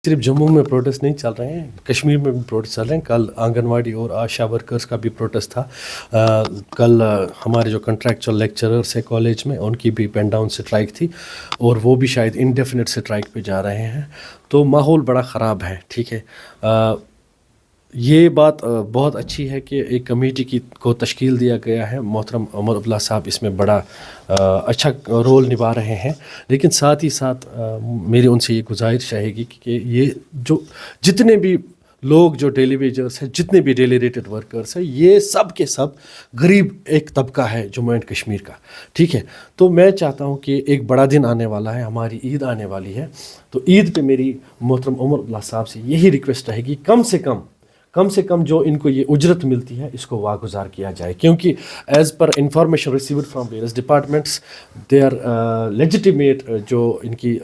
صرف جموں میں پروٹیسٹ نہیں چل رہے ہیں، کشمیر میں بھی پروٹیسٹ چل رہے ہیں. کل آنگن واڑی اور آشا ورکرز کا بھی پروٹیسٹ تھا. کل ہمارے جو کنٹریکچوئل لیکچررس ہیں کالج میں، ان کی بھی پین ڈاؤن اسٹرائک تھی، اور وہ بھی شاید انڈیفینٹ اسٹرائک پہ جا رہے ہیں. تو ماحول بڑا خراب ہے. ٹھیک ہے، یہ بات بہت اچھی ہے کہ ایک کمیٹی کو تشکیل دیا گیا ہے. محترم عمر عبداللہ صاحب اس میں بڑا اچھا رول نبھا رہے ہیں، لیکن ساتھ ہی ساتھ میری ان سے یہ گزارش رہے گی کہ یہ جو جتنے بھی لوگ جو ڈیلی ویجرس ہیں، جتنے بھی ڈیلی ریٹڈ ورکرس ہیں، یہ سب کے سب غریب ایک طبقہ ہے جموں اینڈ کشمیر کا. ٹھیک ہے، تو میں چاہتا ہوں کہ ایک بڑا دن آنے والا ہے، ہماری عید آنے والی ہے. تو عید پہ میری محترم عمر عبداللہ صاحب سے یہی ریکویسٹ رہے گی، کم سے کم جو ان کو یہ اجرت ملتی ہے اس کو واگزار کیا جائے، کیونکہ as per information received from various departments they are legitimate جو ان کی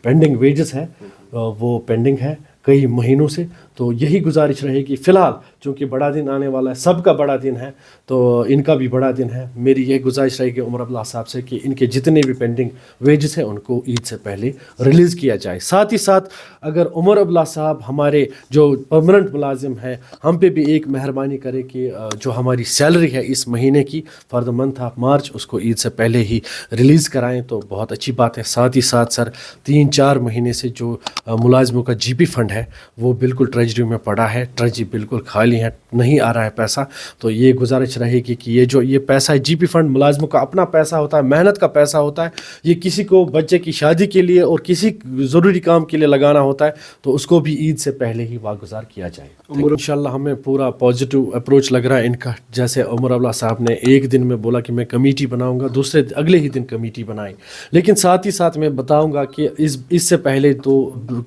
پینڈنگ ویجز ہیں وہ پینڈنگ ہے کئی مہینوں سے. تو یہی گزارش رہے گی فی الحال، چونکہ بڑا دن آنے والا ہے، سب کا بڑا دن ہے، تو ان کا بھی بڑا دن ہے. میری یہ گزارش رہے گی عمر عبداللہ صاحب سے کہ ان کے جتنے بھی پینڈنگ ویجز ہیں ان کو عید سے پہلے ریلیز کیا جائے. ساتھ ہی ساتھ اگر عمر عبداللہ صاحب ہمارے جو پرماننٹ ملازم ہیں، ہم پہ بھی ایک مہربانی کرے کہ جو ہماری سیلری ہے اس مہینے کی for the month of March, اس کو عید سے پہلے ہی ریلیز کرائیں تو بہت اچھی بات ہے. ساتھ ہی ساتھ سر 3-4 مہینے سے جو ملازموں کا جی پی فنڈ ہے وہ بالکل ٹریجری میں پڑا ہے، ٹریجری بالکل خالی ہے، نہیں آ رہا ہے پیسہ. تو یہ گزارش رہے گی کہ یہ پیسہ جی پی فنڈ ملازموں کا اپنا پیسہ ہوتا ہے، محنت کا پیسہ ہوتا ہے، یہ کسی کو بچے کی شادی کے لیے اور کسی ضروری کام کے لیے لگانا ہوتا ہے، تو اس کو بھی عید سے پہلے ہی واگزار کیا جائے. انشاءاللہ ہمیں پورا پازیٹیو اپروچ لگ رہا ہے ان کا. جیسے عمر عبداللہ صاحب نے ایک دن میں بولا کہ میں کمیٹی بناؤں گا، اگلے ہی دن کمیٹی بنائی، لیکن ساتھ ہی ساتھ میں بتاؤں گا کہ اس سے پہلے تو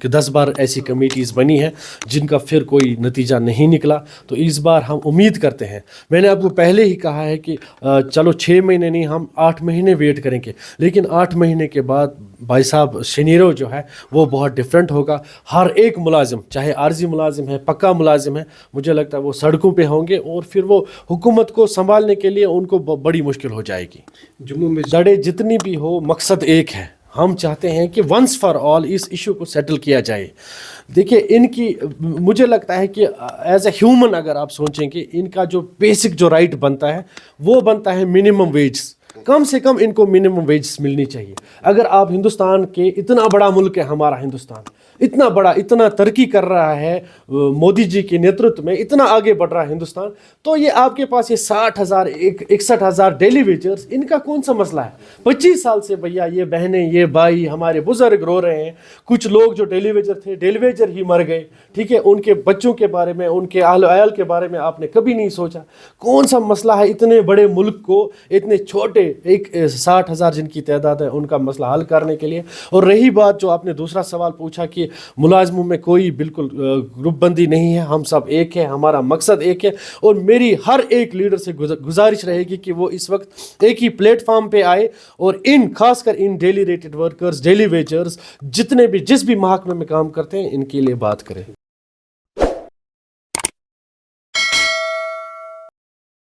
10 بار ایسی کمیٹیز بنی ہیں جن کا پھر کوئی نتیجہ نہیں نکلا. تو اس بار ہم امید کرتے ہیں، میں نے آپ کو پہلے ہی کہا ہے کہ چلو 6 مہینے نہیں، ہم 8 مہینے ویٹ کریں گے، لیکن 8 مہینے کے بعد بھائی صاحب سینیرو جو ہے وہ بہت ڈیفرنٹ ہوگا. ہر ایک ملازم، چاہے عارضی ملازم ہے، پکا ملازم ہے، مجھے لگتا ہے وہ سڑکوں پہ ہوں گے، اور پھر وہ حکومت کو سنبھالنے کے لیے ان کو بڑی مشکل ہو جائے گی. جموں میں لڑے جتنی بھی ہو، مقصد ایک ہے. ہم چاہتے ہیں کہ ونس فار آل اس ایشو کو سیٹل کیا جائے. دیکھیے ان کی، مجھے لگتا ہے کہ ایز اے ہیومن اگر آپ سوچیں کہ ان کا جو بیسک جو رائٹ بنتا ہے وہ بنتا ہے منیمم ویجز. کم سے کم ان کو منیمم ویجز ملنی چاہیے. اگر آپ ہندوستان کے، اتنا بڑا ملک ہے ہمارا ہندوستان، اتنا بڑا، اتنا ترقی کر رہا ہے مودی جی کے نیترتو میں، اتنا آگے بڑھ رہا ہے ہندوستان، تو یہ آپ کے پاس یہ 60,000 61,000 ڈیلی ویجرز، ان کا کون سا مسئلہ ہے؟ 25 سال سے بھیا یہ بہنیں، یہ بھائی، ہمارے بزرگ رو رہے ہیں. کچھ لوگ جو ڈیلی ویجر تھے، ڈیلی ویجر ہی مر گئے. ٹھیک ہے، ان کے بچوں کے بارے میں، ان کے اہل عیال کے بارے میں آپ نے کبھی نہیں سوچا. کون سا مسئلہ ہے اتنے بڑے ملک کو اتنے چھوٹے 60,000 جن کی تعداد ہے ان کا مسئلہ حل کرنے کے لیے؟ اور رہی بات جو آپ نے دوسرا سوال پوچھا کہ ملازموں میں کوئی بالکل گروپ بندی نہیں ہے، ہم سب ایک ہے، ہمارا مقصد ایک ہے. اور میری ہر ایک لیڈر سے گزارش رہے گی کہ وہ اس وقت ایک ہی پلیٹ فارم پہ آئے اور خاص کر ان daily rated workers, daily wagers, جتنے بھی جس بھی محکمے میں کام کرتے ہیں، ان کے لیے بات کریں.